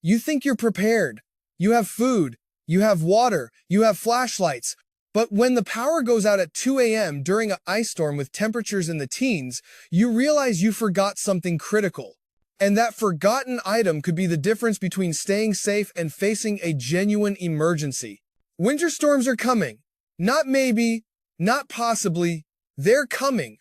You think you're prepared. You have food, you have water, you have flashlights. But when the power goes out at 2 a.m. during an ice storm with temperatures in the teens, you realize you forgot something critical. And that forgotten item could be the difference between staying safe and facing a genuine emergency. Winter storms are coming. Not maybe, not possibly, they're coming.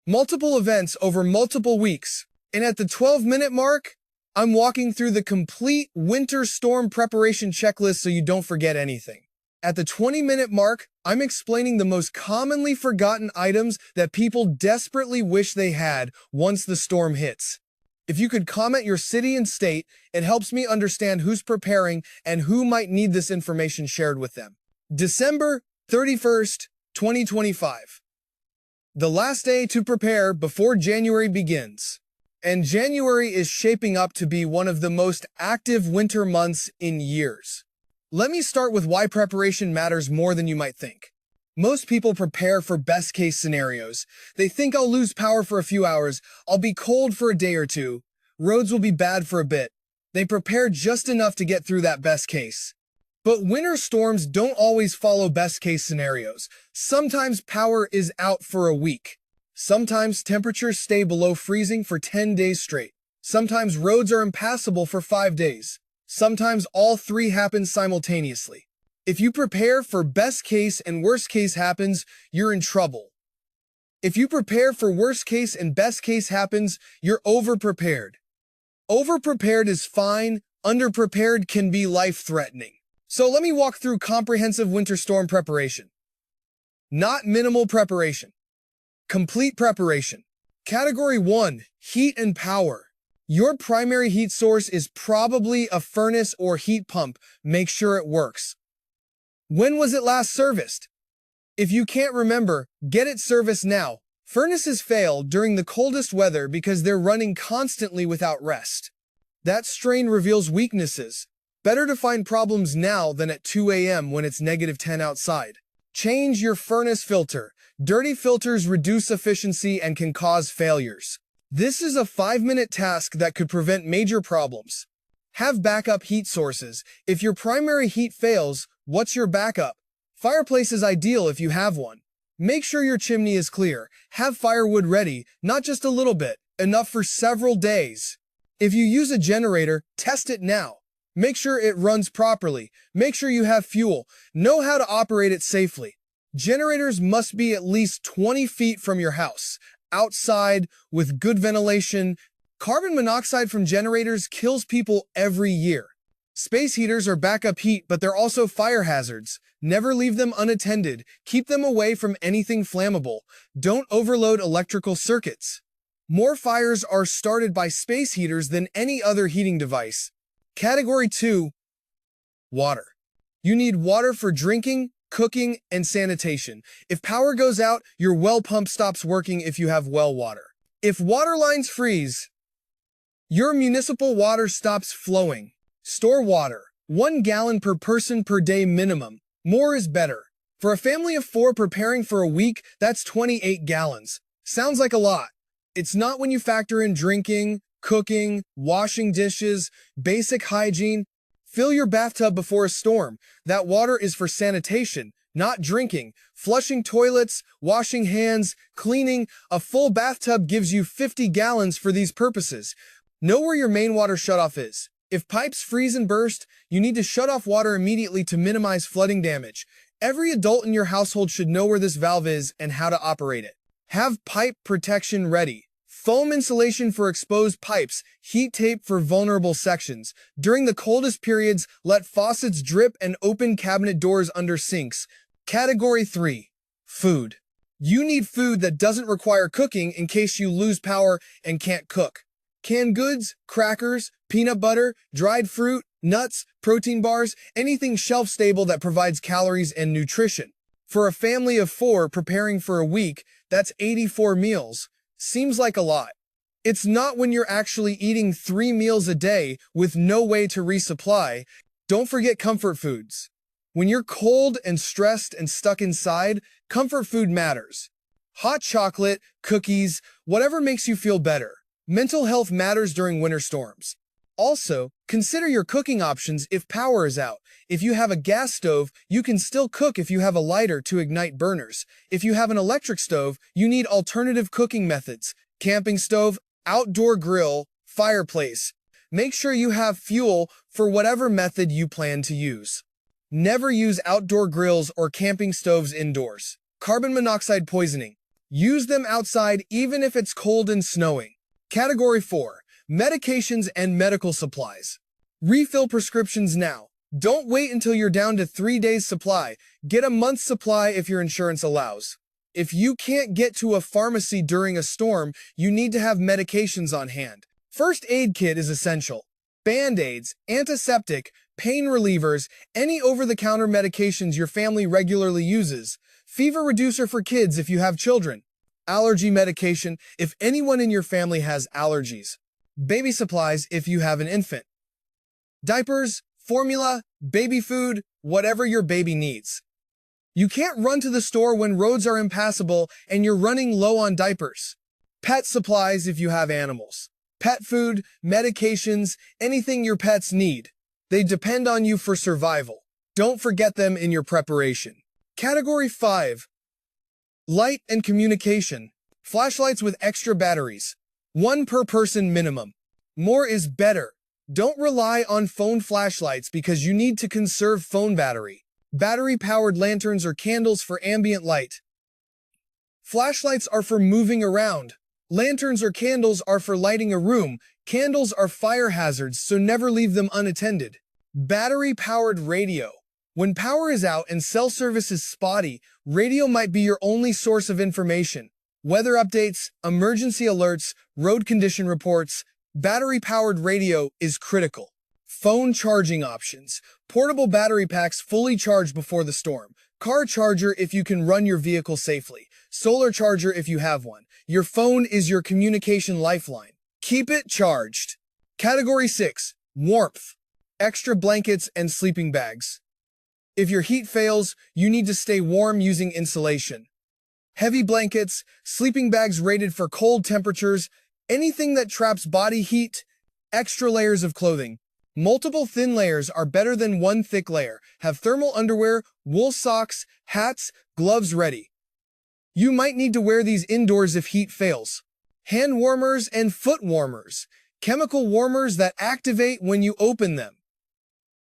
Multiple events over multiple weeks. And at the 12-minute mark, I'm walking through the complete winter storm preparation checklist so you don't forget anything. At the 20-minute mark, I'm explaining the most commonly forgotten items that people desperately wish they had once the storm hits. If you could comment your city and state, it helps me understand who's preparing and who might need this information shared with them. December 31st, 2025. The last day to prepare before January begins. And January is shaping up to be one of the most active winter months in years. Let me start with why preparation matters more than you might think. Most people prepare for best-case scenarios. They think I'll lose power for a few hours, I'll be cold for a day or two, roads will be bad for a bit. They prepare just enough to get through that best case. But winter storms don't always follow best-case scenarios. Sometimes power is out for a week. Sometimes temperatures stay below freezing for 10 days straight. Sometimes roads are impassable for 5 days. Sometimes all three happen simultaneously. If you prepare for best case and worst case happens, you're in trouble. If you prepare for worst case and best case happens, you're over-prepared. Over-prepared is fine, under-prepared can be life-threatening. So let me walk through comprehensive winter storm preparation. Not minimal preparation. Complete preparation. Category 1, heat and power. Your primary heat source is probably a furnace or heat pump. Make sure it works. When was it last serviced? If you can't remember, get it serviced now. Furnaces fail during the coldest weather because they're running constantly without rest. That strain reveals weaknesses. Better to find problems now than at 2 a.m. when it's -10 outside. Change your furnace filter. Dirty filters reduce efficiency and can cause failures. This is a 5-minute task that could prevent major problems. Have backup heat sources. If your primary heat fails, what's your backup? Fireplace is ideal if you have one. Make sure your chimney is clear. Have firewood ready, not just a little bit, enough for several days. If you use a generator, test it now. Make sure it runs properly. Make sure you have fuel. Know how to operate it safely. Generators must be at least 20 feet from your house, outside, with good ventilation. Carbon monoxide from generators kills people every year. Space heaters are backup heat, but they're also fire hazards. Never leave them unattended. Keep them away from anything flammable. Don't overload electrical circuits. More fires are started by space heaters than any other heating device. Category 2, water. You need water for drinking, cooking, and sanitation. If power goes out, your well pump stops working if you have well water. If water lines freeze, your municipal water stops flowing. Store water. 1 gallon per person per day minimum. More is better. For a family of 4 preparing for a week, that's 28 gallons. Sounds like a lot. It's not when you factor in drinking, cooking, washing dishes, basic hygiene. Fill your bathtub before a storm. That water is for sanitation, not drinking. Flushing toilets, washing hands, cleaning. A full bathtub gives you 50 gallons for these purposes. Know where your main water shutoff is. If pipes freeze and burst, you need to shut off water immediately to minimize flooding damage. Every adult in your household should know where this valve is and how to operate it. Have pipe protection ready. Foam insulation for exposed pipes, heat tape for vulnerable sections. During the coldest periods, let faucets drip and open cabinet doors under sinks. Category 3, food. You need food that doesn't require cooking in case you lose power and can't cook. Canned goods, crackers, peanut butter, dried fruit, nuts, protein bars, anything shelf-stable that provides calories and nutrition. For a family of 4 preparing for a week, that's 84 meals. Seems like a lot. It's not when you're actually eating 3 meals a day with no way to resupply. Don't forget comfort foods. When you're cold and stressed and stuck inside, comfort food matters. Hot chocolate, cookies, whatever makes you feel better. Mental health matters during winter storms. Also, consider your cooking options if power is out. If you have a gas stove, you can still cook if you have a lighter to ignite burners. If you have an electric stove, you need alternative cooking methods. Camping stove, outdoor grill, fireplace. Make sure you have fuel for whatever method you plan to use. Never use outdoor grills or camping stoves indoors. Carbon monoxide poisoning. Use them outside even if it's cold and snowing. Category 4. Medications and medical supplies. Refill prescriptions now. Don't wait until you're down to 3 days' supply. Get a month's supply if your insurance allows. If you can't get to a pharmacy during a storm, you need to have medications on hand. First aid kit is essential. Band-aids, antiseptic, pain relievers, any over-the-counter medications your family regularly uses. Fever reducer for kids if you have children. Allergy medication if anyone in your family has allergies. Baby supplies if you have an infant. Diapers, formula, baby food, whatever your baby needs. You can't run to the store when roads are impassable and you're running low on diapers. Pet supplies if you have animals. Pet food, medications, anything your pets need. They depend on you for survival. Don't forget them in your preparation. Category 5. Light and communication. Flashlights with extra batteries. 1 per person minimum. More is better. Don't rely on phone flashlights because you need to conserve phone battery. Battery-powered lanterns or candles for ambient light. Flashlights are for moving around. Lanterns or candles are for lighting a room. Candles are fire hazards, so never leave them unattended. Battery-powered radio. When power is out and cell service is spotty, radio might be your only source of information. Weather updates, emergency alerts, road condition reports. Battery-powered radio is critical. Phone charging options. Portable battery packs fully charged before the storm. Car charger if you can run your vehicle safely. Solar charger if you have one. Your phone is your communication lifeline. Keep it charged. Category 6. Warmth. Extra blankets and sleeping bags. If your heat fails, you need to stay warm using insulation. Heavy blankets, sleeping bags rated for cold temperatures, anything that traps body heat, extra layers of clothing. Multiple thin layers are better than one thick layer. Have thermal underwear, wool socks, hats, gloves ready. You might need to wear these indoors if heat fails. Hand warmers and foot warmers. Chemical warmers that activate when you open them.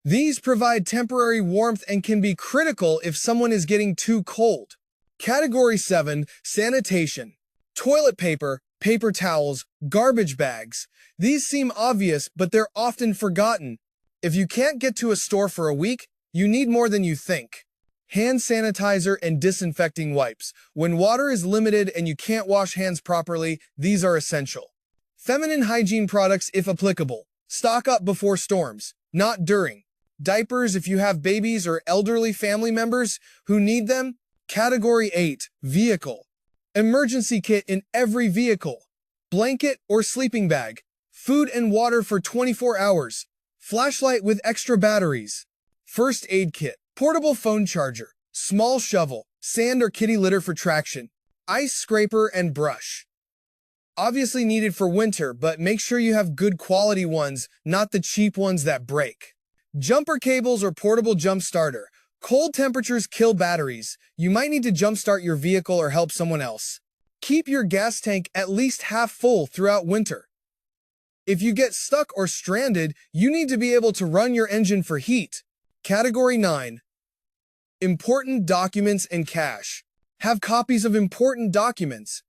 These provide temporary warmth and can be critical if someone is getting too cold. Category 7. Sanitation. Toilet paper, paper towels, garbage bags. These seem obvious, but they're often forgotten. If you can't get to a store for a week, you need more than you think. Hand sanitizer and disinfecting wipes. When water is limited and you can't wash hands properly, these are essential. Feminine hygiene products if applicable. Stock up before storms, not during. Diapers if you have babies or elderly family members who need them. Category 8. Vehicle. Emergency kit in every vehicle. Blanket or sleeping bag. Food and water for 24 hours. Flashlight with extra batteries. First aid kit. Portable phone charger. Small shovel. Sand or kitty litter for traction. Ice scraper and brush. Obviously needed for winter, but make sure you have good quality ones, not the cheap ones that break. Jumper cables or portable jump starter. Cold temperatures kill batteries. You might need to jumpstart your vehicle or help someone else. Keep your gas tank at least half full throughout winter. If you get stuck or stranded, you need to be able to run your engine for heat. Category 9. Important documents and cash. Have copies of important documents.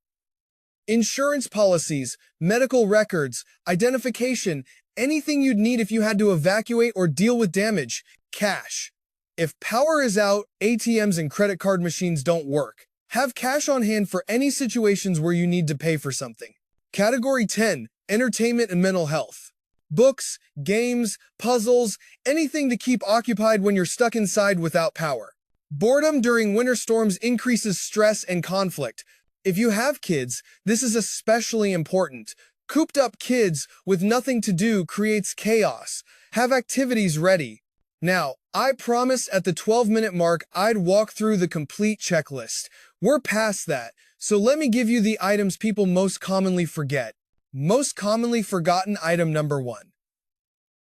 Insurance policies, medical records, identification, anything you'd need if you had to evacuate or deal with damage. Cash. If power is out, ATMs and credit card machines don't work. Have cash on hand for any situations where you need to pay for something. Category 10. Entertainment and mental health. Books, games, puzzles, anything to keep occupied when you're stuck inside without power. Boredom during winter storms increases stress and conflict. If you have kids, this is especially important. Cooped up kids with nothing to do creates chaos. Have activities ready. Now, I promised at the 12-minute mark I'd walk through the complete checklist. We're past that, so let me give you the items people most commonly forget. Most commonly forgotten item number 1.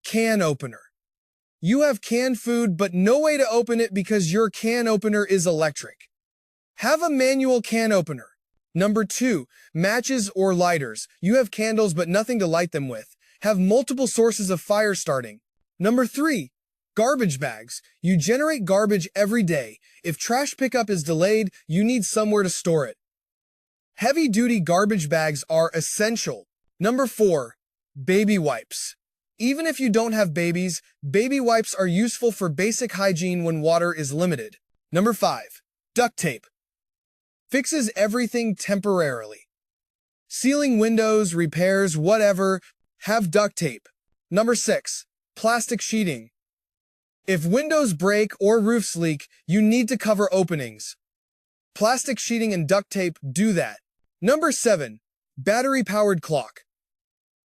Can opener. You have canned food but no way to open it because your can opener is electric. Have a manual can opener. Number 2, matches or lighters. You have candles but nothing to light them with. Have multiple sources of fire starting. Number 3, garbage bags. You generate garbage every day. If trash pickup is delayed, you need somewhere to store it. Heavy-duty garbage bags are essential. Number 4, baby wipes. Even if you don't have babies, baby wipes are useful for basic hygiene when water is limited. Number 5, duct tape. Fixes everything temporarily. Sealing windows, repairs, whatever, have duct tape. Number 6, plastic sheeting. If windows break or roofs leak, you need to cover openings. Plastic sheeting and duct tape do that. Number 7, battery-powered clock.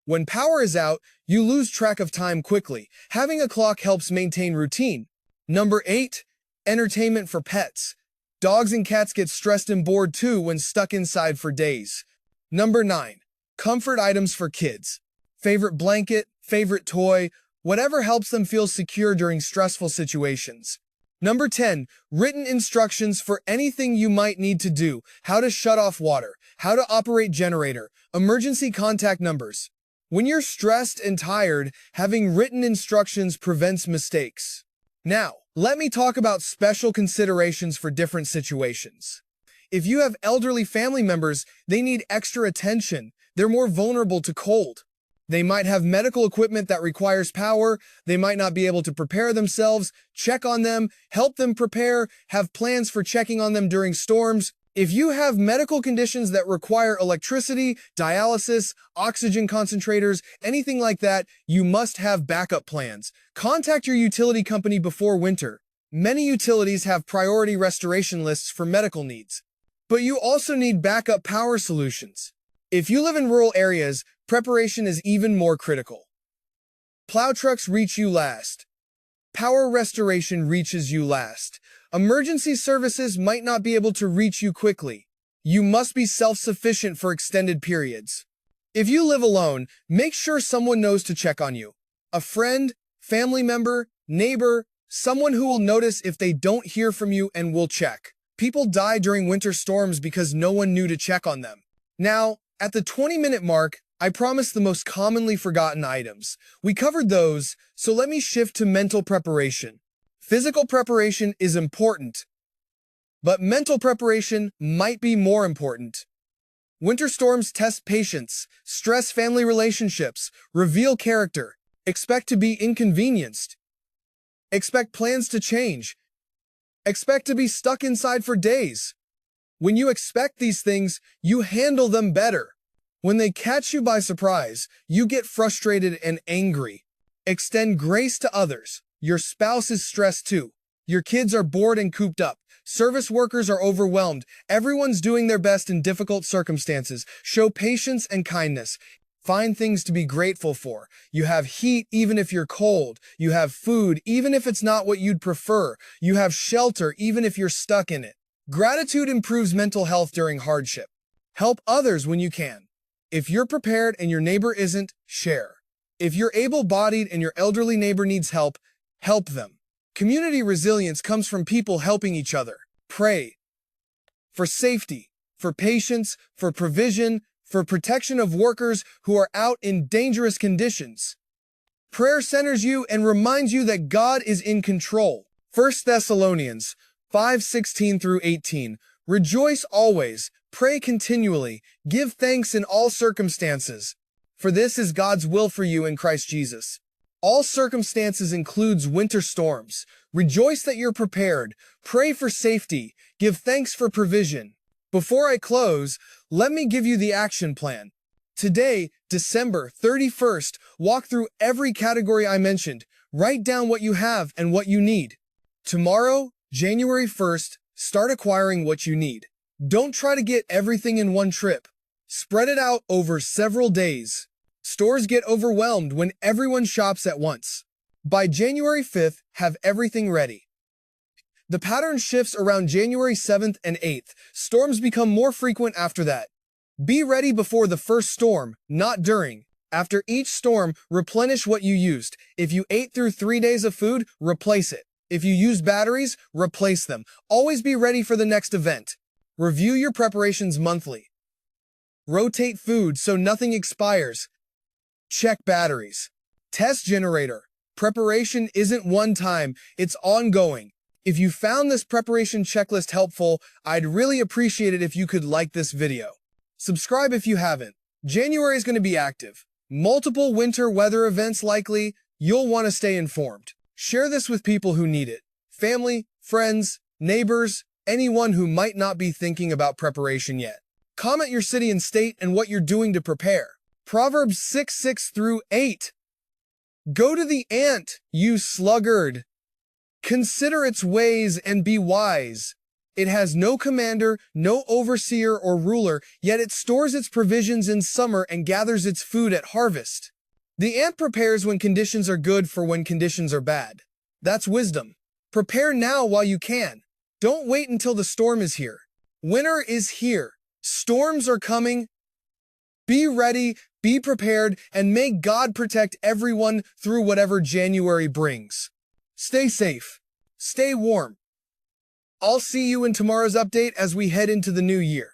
When power is out, you lose track of time quickly. Having a clock helps maintain routine. Number 8, entertainment for pets. Dogs and cats get stressed and bored too when stuck inside for days. Number 9, comfort items for kids. Favorite blanket, favorite toy, whatever helps them feel secure during stressful situations. Number 10, written instructions for anything you might need to do. How to shut off water, how to operate generator, emergency contact numbers. When you're stressed and tired, having written instructions prevents mistakes. Now, let me talk about special considerations for different situations. If you have elderly family members, they need extra attention. They're more vulnerable to cold. They might have medical equipment that requires power. They might not be able to prepare themselves. Check on them, help them prepare, have plans for checking on them during storms. If you have medical conditions that require electricity, dialysis, oxygen concentrators, anything like that, you must have backup plans. Contact your utility company before winter. Many utilities have priority restoration lists for medical needs. But you also need backup power solutions. If you live in rural areas, preparation is even more critical. Plow trucks reach you last. Power restoration reaches you last. Emergency services might not be able to reach you quickly. You must be self-sufficient for extended periods. If you live alone, make sure someone knows to check on you. A friend, family member, neighbor, someone who will notice if they don't hear from you and will check. People die during winter storms because no one knew to check on them. Now, at the 20-minute mark, I promised the most commonly forgotten items. We covered those, so let me shift to mental preparation. Physical preparation is important, but mental preparation might be more important. Winter storms test patience, stress family relationships, reveal character, expect to be inconvenienced, expect plans to change, expect to be stuck inside for days. When you expect these things, you handle them better. When they catch you by surprise, you get frustrated and angry. Extend grace to others. Your spouse is stressed too. Your kids are bored and cooped up. Service workers are overwhelmed. Everyone's doing their best in difficult circumstances. Show patience and kindness. Find things to be grateful for. You have heat even if you're cold. You have food even if it's not what you'd prefer. You have shelter even if you're stuck in it. Gratitude improves mental health during hardship. Help others when you can. If you're prepared and your neighbor isn't, share. If you're able-bodied and your elderly neighbor needs help, help them. Community resilience comes from people helping each other. Pray for safety, for patience, for provision, for protection of workers who are out in dangerous conditions. Prayer centers you and reminds you that God is in control. 1 Thessalonians 5:16 through 18. Rejoice always, pray continually, give thanks in all circumstances, for this is God's will for you in Christ Jesus. All circumstances includes winter storms. Rejoice that you're prepared. Pray for safety. Give thanks for provision. Before I close, let me give you the action plan. Today, December 31st, walk through every category I mentioned. Write down what you have and what you need. Tomorrow, January 1st, start acquiring what you need. Don't try to get everything in one trip. Spread it out over several days. Stores get overwhelmed when everyone shops at once. By January 5th, have everything ready. The pattern shifts around January 7th and 8th. Storms become more frequent after that. Be ready before the first storm, not during. After each storm, replenish what you used. If you ate through 3 days of food, replace it. If you used batteries, replace them. Always be ready for the next event. Review your preparations monthly. Rotate food so nothing expires. Check batteries. Test generator. Preparation isn't one time, it's ongoing. If you found this preparation checklist helpful, I'd really appreciate it if you could like this video. Subscribe if you haven't. January is going to be active. Multiple winter weather events likely. You'll want to stay informed. Share this with people who need it. Family, friends, neighbors, anyone who might not be thinking about preparation yet. Comment your city and state and what you're doing to prepare. Proverbs 6:6-8. Go to the ant, you sluggard. Consider its ways and be wise. It has no commander, no overseer or ruler, yet it stores its provisions in summer and gathers its food at harvest. The ant prepares when conditions are good for when conditions are bad. That's wisdom. Prepare now while you can. Don't wait until the storm is here. Winter is here. Storms are coming. Be ready, be prepared, and may God protect everyone through whatever January brings. Stay safe. Stay warm. I'll see you in tomorrow's update as we head into the new year.